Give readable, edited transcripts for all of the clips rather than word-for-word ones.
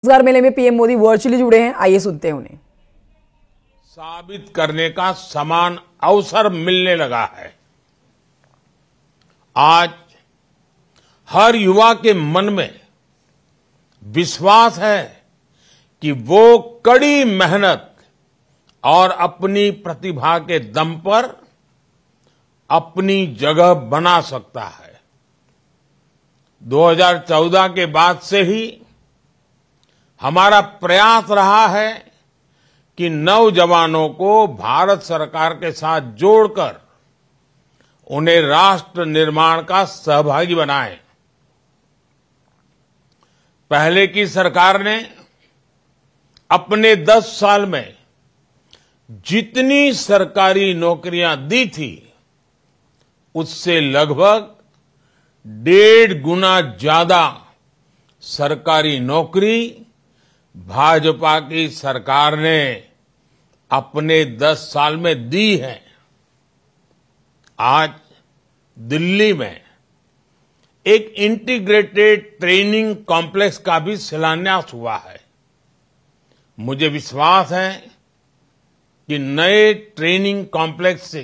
रोजगार मेले में पीएम मोदी वर्चुअली जुड़े हैं, आइए सुनते हैं उन्हें। साबित करने का समान अवसर मिलने लगा है। आज हर युवा के मन में विश्वास है कि वो कड़ी मेहनत और अपनी प्रतिभा के दम पर अपनी जगह बना सकता है। 2014 के बाद से ही हमारा प्रयास रहा है कि नौजवानों को भारत सरकार के साथ जोड़कर उन्हें राष्ट्र निर्माण का सहभागी बनाएं। पहले की सरकार ने अपने 10 साल में जितनी सरकारी नौकरियां दी थी, उससे लगभग 1.5 गुना ज्यादा सरकारी नौकरी भाजपा की सरकार ने अपने 10 साल में दी है। आज दिल्ली में एक इंटीग्रेटेड ट्रेनिंग कॉम्प्लेक्स का भी शिलान्यास हुआ है। मुझे विश्वास है कि नए ट्रेनिंग कॉम्प्लेक्स से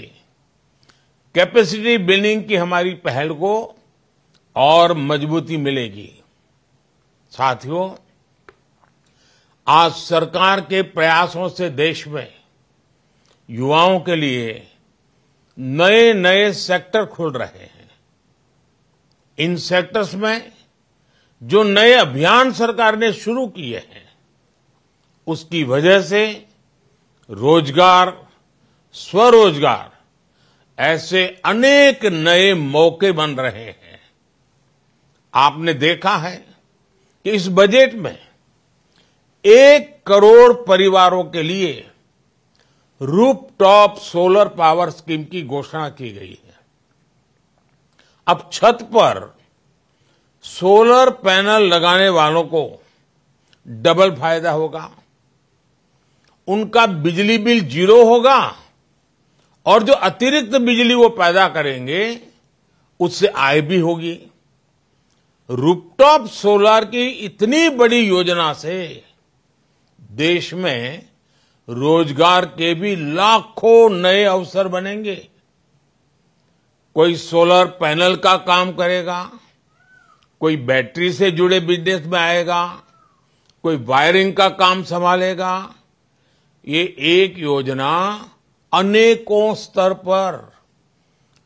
कैपेसिटी बिल्डिंग की हमारी पहल को और मजबूती मिलेगी। साथियों, आज सरकार के प्रयासों से देश में युवाओं के लिए नए नए सेक्टर खुल रहे हैं। इन सेक्टर्स में जो नए अभियान सरकार ने शुरू किए हैं, उसकी वजह से रोजगार, स्वरोजगार ऐसे अनेक नए मौके बन रहे हैं। आपने देखा है कि इस बजट में 1 करोड़ परिवारों के लिए रूफटॉप सोलर पावर स्कीम की घोषणा की गई है। अब छत पर सोलर पैनल लगाने वालों को डबल फायदा होगा। उनका बिजली बिल 0 होगा और जो अतिरिक्त बिजली वो पैदा करेंगे, उससे आय भी होगी। रूफटॉप सोलर की इतनी बड़ी योजना से देश में रोजगार के भी लाखों नए अवसर बनेंगे। कोई सोलर पैनल का काम करेगा, कोई बैटरी से जुड़े बिजनेस में आएगा, कोई वायरिंग का काम संभालेगा। ये एक योजना अनेकों स्तर पर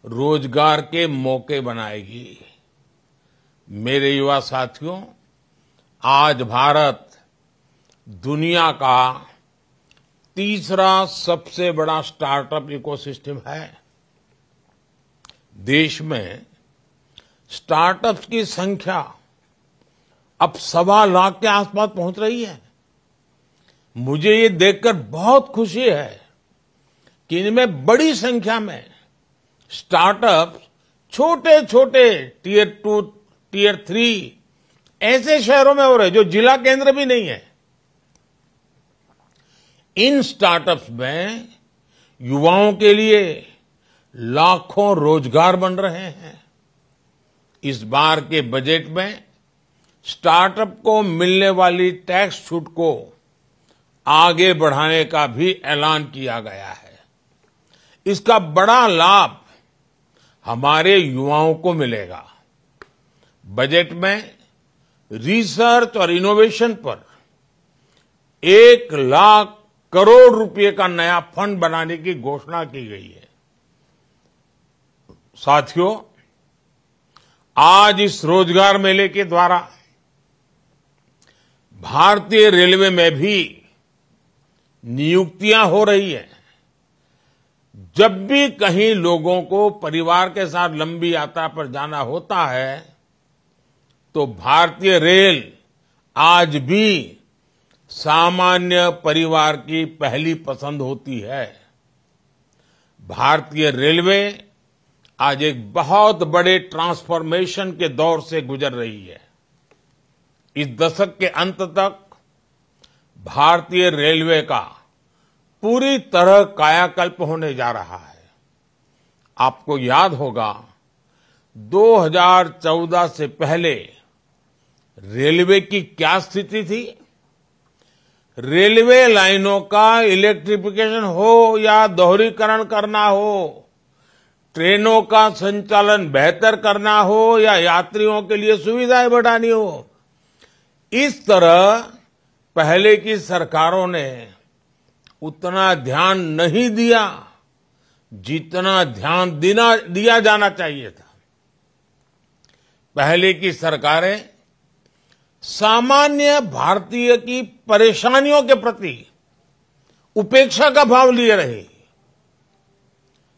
रोजगार के मौके बनाएगी। मेरे युवा साथियों, आज भारत दुनिया का तीसरा सबसे बड़ा स्टार्टअप इकोसिस्टम है। देश में स्टार्टअप्स की संख्या अब 1.25 लाख के आसपास पहुंच रही है। मुझे ये देखकर बहुत खुशी है कि इनमें बड़ी संख्या में स्टार्टअप छोटे छोटे टियर 2, टियर 3 ऐसे शहरों में हो रहे जो जिला केंद्र भी नहीं है। इन स्टार्टअप्स में युवाओं के लिए लाखों रोजगार बन रहे हैं। इस बार के बजट में स्टार्टअप को मिलने वाली टैक्स छूट को आगे बढ़ाने का भी ऐलान किया गया है। इसका बड़ा लाभ हमारे युवाओं को मिलेगा। बजट में रिसर्च और इनोवेशन पर 1 लाख करोड़ रुपए का नया फंड बनाने की घोषणा की गई है। साथियों, आज इस रोजगार मेले के द्वारा भारतीय रेलवे में भी नियुक्तियां हो रही है। जब भी कहीं लोगों को परिवार के साथ लंबी यात्रा पर जाना होता है, तो भारतीय रेल आज भी सामान्य परिवार की पहली पसंद होती है। भारतीय रेलवे आज एक बहुत बड़े ट्रांसफॉर्मेशन के दौर से गुजर रही है। इस दशक के अंत तक भारतीय रेलवे का पूरी तरह कायाकल्प होने जा रहा है। आपको याद होगा, 2014 से पहले रेलवे की क्या स्थिति थी? रेलवे लाइनों का इलेक्ट्रिफिकेशन हो या दोहरीकरण करना हो, ट्रेनों का संचालन बेहतर करना हो या यात्रियों के लिए सुविधाएं बढ़ानी हो, इस तरह पहले की सरकारों ने उतना ध्यान नहीं दिया जितना ध्यान दिया जाना चाहिए था। पहले की सरकारें सामान्य भारतीय की परेशानियों के प्रति उपेक्षा का भाव लिए रही।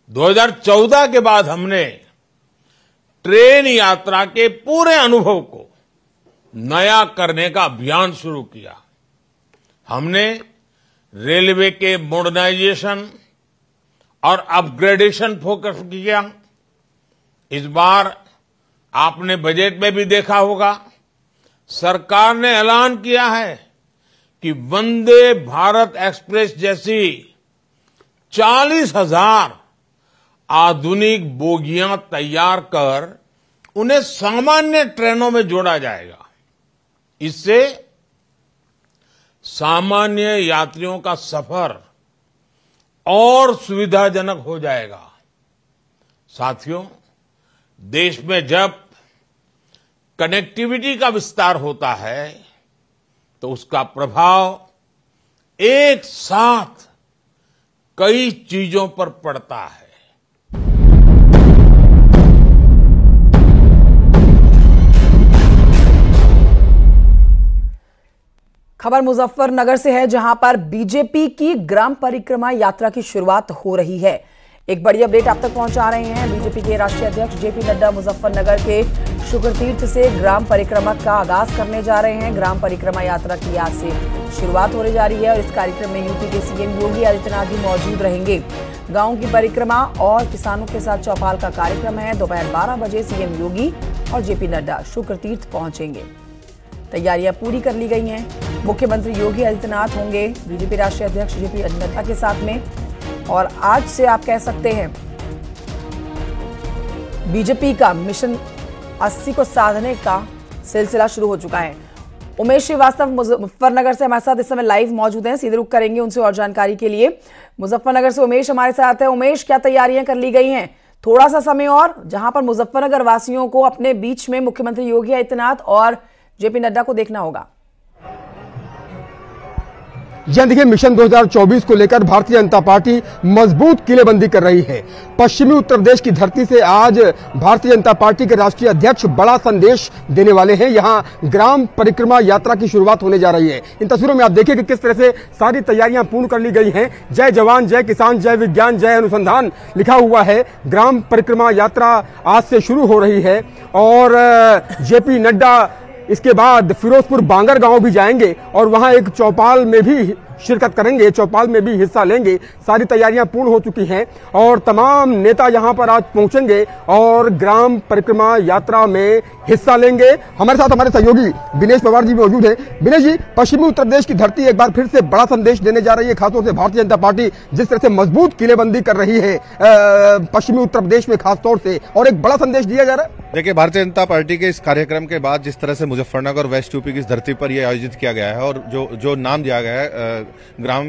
2014 के बाद हमने ट्रेन यात्रा के पूरे अनुभव को नया करने का अभियान शुरू किया। हमने रेलवे के मॉडर्नाइजेशन और अपग्रेडेशन फोकस किया। इस बार आपने बजट में भी देखा होगा, सरकार ने ऐलान किया है कि वंदे भारत एक्सप्रेस जैसी 40,000 आधुनिक बोगियां तैयार कर उन्हें सामान्य ट्रेनों में जोड़ा जाएगा। इससे सामान्य यात्रियों का सफर और सुविधाजनक हो जाएगा। साथियों, देश में जब कनेक्टिविटी का विस्तार होता है तो उसका प्रभाव एक साथ कई चीजों पर पड़ता है। खबर मुजफ्फरनगर से है, जहां पर बीजेपी की ग्राम परिक्रमा यात्रा की शुरुआत हो रही है। एक बड़ी अपडेट आप तक पहुंचा रहे हैं। बीजेपी के राष्ट्रीय अध्यक्ष जेपी नड्डा मुजफ्फरनगर के शुक्र तीर्थ से ग्राम परिक्रमा का आगाज करने जा रहे हैं। ग्राम परिक्रमा यात्रा की आज से शुरुआत होने जा रही है और इस कार्यक्रम में यूपी के सीएम योगी आदित्यनाथ भी मौजूद रहेंगे। गाँव की परिक्रमा और किसानों के साथ चौपाल का कार्यक्रम है। दोपहर 12 बजे सीएम योगी और जेपी नड्डा शुक्र तीर्थ पहुंचेंगे। तैयारियां पूरी कर ली गई हैं। मुख्यमंत्री योगी आदित्यनाथ होंगे बीजेपी राष्ट्रीय अध्यक्ष जेपी नड्डा के साथ में। और आज से आप कह सकते हैं बीजेपी का मिशन 80 को साधने का सिलसिला शुरू हो चुका है। उमेश श्रीवास्तव मुजफ्फरनगर से हमारे साथ इस समय लाइव मौजूद हैं। सीधे रुख करेंगे उनसे और जानकारी के लिए। मुजफ्फरनगर से उमेश हमारे साथ है। उमेश, क्या तैयारियां कर ली गई हैं? थोड़ा सा समय और, जहां पर मुजफ्फरनगर वासियों को अपने बीच में मुख्यमंत्री योगी आदित्यनाथ और जेपी नड्डा को देखना होगा। जी देखिए, मिशन 2024 को लेकर भारतीय जनता पार्टी मजबूत किलेबंदी कर रही है। पश्चिमी उत्तर प्रदेश की धरती से आज भारतीय जनता पार्टी के राष्ट्रीय अध्यक्ष बड़ा संदेश देने वाले हैं। यहां ग्राम परिक्रमा यात्रा की शुरुआत होने जा रही है। इन तस्वीरों में आप देखिए कि किस तरह से सारी तैयारियां पूर्ण कर ली गई हैं। जय जवान, जय किसान, जय विज्ञान, जय अनुसंधान लिखा हुआ है। ग्राम परिक्रमा यात्रा आज से शुरू हो रही है और जेपी नड्डा इसके बाद फिरोजपुर बांगर गांव भी जाएंगे और वहां एक चौपाल में भी शिरकत करेंगे, चौपाल में भी हिस्सा लेंगे। सारी तैयारियां पूर्ण हो चुकी हैं और तमाम नेता यहां पर आज पहुंचेंगे और ग्राम परिक्रमा यात्रा में हिस्सा लेंगे। हमारे साथ हमारे सहयोगी विनेश पवार जी मौजूद हैं। विनेश जी, पश्चिमी उत्तर प्रदेश की धरती एक बार फिर से बड़ा संदेश देने जा रही है। खासतौर से भारतीय जनता पार्टी जिस तरह से मजबूत किलेबंदी कर रही है पश्चिमी उत्तर प्रदेश में खासतौर से, और एक बड़ा संदेश दिया जा रहा है। देखिए, भारतीय जनता पार्टी के इस कार्यक्रम के बाद जिस तरह से मुजफ्फरनगर और वेस्ट यूपी की इस धरती पर यह आयोजित किया गया है और जो नाम दिया गया है ग्राम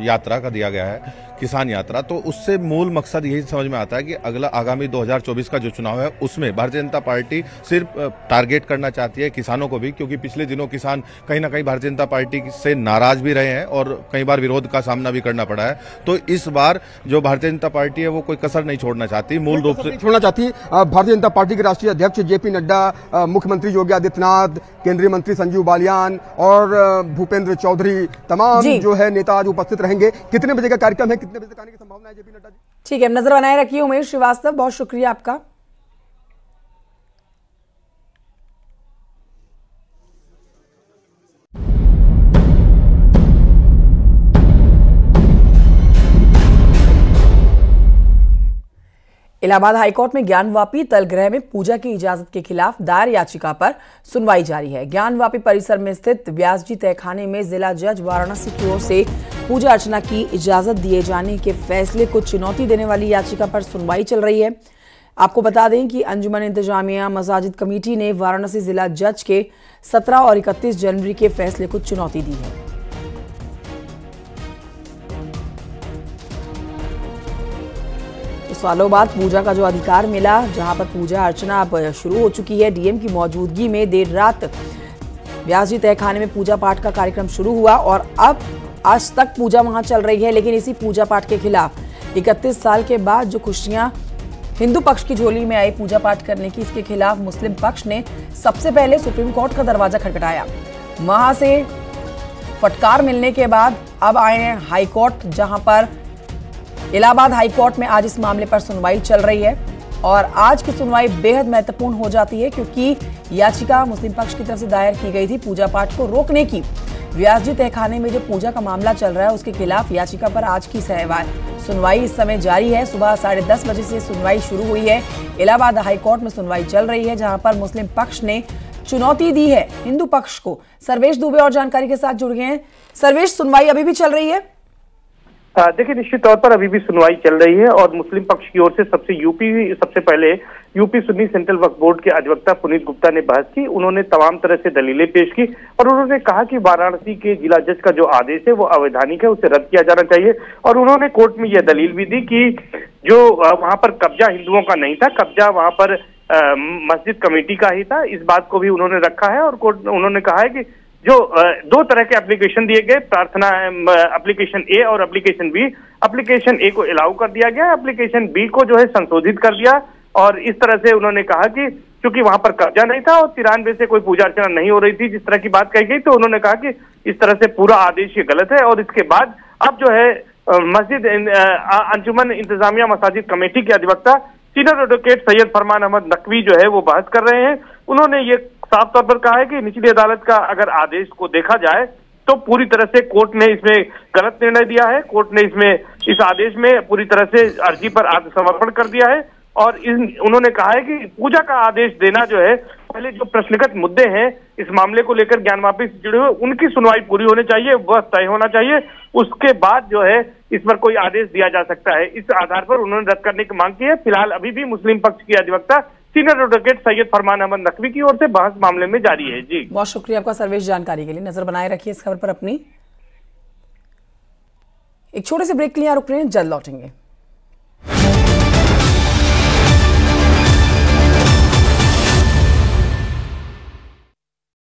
यात्रा का दिया गया है, किसान यात्रा, तो उससे मूल मकसद यही समझ में आता है कि अगला आगामी 2024 का जो चुनाव है उसमें भारतीय जनता पार्टी सिर्फ टारगेट करना चाहती है किसानों को भी, क्योंकि पिछले दिनों किसान कहीं ना कहीं भारतीय जनता पार्टी से नाराज भी रहे हैं और कई बार विरोध का सामना भी करना पड़ा है। तो इस बार जो भारतीय जनता पार्टी है वो कोई कसर नहीं छोड़ना चाहती, मूल रूप से छोड़ना चाहती। भारतीय जनता पार्टी के राष्ट्रीय अध्यक्ष जेपी नड्डा, मुख्यमंत्री योगी आदित्यनाथ, केंद्रीय मंत्री संजीव बालियान और भूपेंद्र चौधरी, तमाम जो है नेता आज उपस्थित रहेंगे। कितने बजे का कार्यक्रम है, कितने बजे तक आने की संभावना है जेपी नड्डा जी? ठीक है, नजर बनाए रखिए। उमेश श्रीवास्तव, बहुत शुक्रिया आपका। इलाहाबाद हाईकोर्ट में ज्ञानवापी तलगृह में पूजा की इजाजत के खिलाफ दायर याचिका पर सुनवाई जारी है। ज्ञानवापी परिसर में स्थित व्यासजी तहखाने में जिला जज वाराणसी की ओर से पूजा अर्चना की इजाजत दिए जाने के फैसले को चुनौती देने वाली याचिका पर सुनवाई चल रही है। आपको बता दें कि अंजुमन इंतजामिया मसाजिद कमेटी ने वाराणसी जिला जज के 17 और 31 जनवरी के फैसले को चुनौती दी है। सालों बाद पूजा का जो अधिकार मिला, जहां पर पूजा अर्चना अब शुरू हो चुकी है। डीएम की मौजूदगी में देर रात व्यास जी तहखाने में पूजा पाठ का कार्यक्रम शुरू हुआ और अब आज तक पूजा वहां चल रही है। लेकिन इसी पूजा पाठ के खिलाफ 31 साल के बाद जो खुशियां हिंदू पक्ष की झोली में आई पूजा पाठ करने की, इसके खिलाफ मुस्लिम पक्ष ने सबसे पहले सुप्रीम कोर्ट का दरवाजा खटखटाया। वहां से फटकार मिलने के बाद अब आए हैं हाई कोर्ट, जहां पर इलाहाबाद हाई कोर्ट में आज इस मामले पर सुनवाई चल रही है। और आज की सुनवाई बेहद महत्वपूर्ण हो जाती है क्योंकि याचिका मुस्लिम पक्ष की तरफ से दायर की गई थी पूजा पाठ को रोकने की। व्यास जी तहखाने में जो पूजा का मामला चल रहा है उसके खिलाफ याचिका पर आज की सुनवाई इस समय जारी है। सुबह 10:30 बजे से सुनवाई शुरू हुई है। इलाहाबाद हाई कोर्ट में सुनवाई चल रही है, जहां पर मुस्लिम पक्ष ने चुनौती दी है हिंदू पक्ष को। सर्वेश दुबे और जानकारी के साथ जुड़ गए हैं। सर्वेश, सुनवाई अभी भी चल रही है? देखिए, निश्चित तौर पर अभी भी सुनवाई चल रही है और मुस्लिम पक्ष की ओर से सबसे पहले यूपी सुन्नी सेंट्रल वक्फ बोर्ड के अधिवक्ता पुनीत गुप्ता ने बहस की। उन्होंने तमाम तरह से दलीलें पेश की और उन्होंने कहा कि वाराणसी के जिला जज का जो आदेश है वो अवैधानिक है, उसे रद्द किया जाना चाहिए। और उन्होंने कोर्ट में यह दलील भी दी कि जो वहां पर कब्जा हिंदुओं का नहीं था, कब्जा वहां पर मस्जिद कमेटी का ही था, इस बात को भी उन्होंने रखा है। और कोर्ट उन्होंने कहा है कि जो दो तरह के एप्लीकेशन दिए गए, प्रार्थना एप्लीकेशन ए और एप्लीकेशन बी, एप्लीकेशन ए को अलाउ कर दिया गया, एप्लीकेशन बी को जो है संशोधित कर दिया। और इस तरह से उन्होंने कहा कि चूंकि वहां पर कब्जा नहीं था और 93 से कोई पूजा अर्चना नहीं हो रही थी, जिस तरह की बात कही गई, तो उन्होंने कहा कि इस तरह से पूरा आदेश ये गलत है। और इसके बाद अब जो है मस्जिद अंजुमन इंतजामिया मसाजिद कमेटी के अधिवक्ता सीनियर एडवोकेट सैयद फरमान अहमद नकवी जो है वो बहस कर रहे हैं। उन्होंने ये साफ तौर पर कहा है कि निचली अदालत का अगर आदेश को देखा जाए तो पूरी तरह से कोर्ट ने इसमें गलत निर्णय दिया है। कोर्ट ने इस आदेश में पूरी तरह से अर्जी पर आत्मसमर्पण कर दिया है। और उन्होंने कहा है कि पूजा का आदेश देना जो है, पहले जो प्रश्नगत मुद्दे हैं इस मामले को लेकर ज्ञानवापी से जुड़े हुए, उनकी सुनवाई पूरी होनी चाहिए, वह तय होना चाहिए। उसके बाद जो है इस पर कोई आदेश दिया जा सकता है। इस आधार पर उन्होंने रद्द करने की मांग की है। फिलहाल अभी भी मुस्लिम पक्ष की अधिवक्ता सीनियर एडवोकेट सैयद फरमान अहमद नकवी की ओर से बहस मामले में जारी है। जी, बहुत शुक्रिया आपका सर्वेश, जानकारी के लिए। नजर बनाए रखिए इस खबर पर अपनी। एक छोटे से ब्रेक के लिए रुक रहे हैं, जल्द लौटेंगे।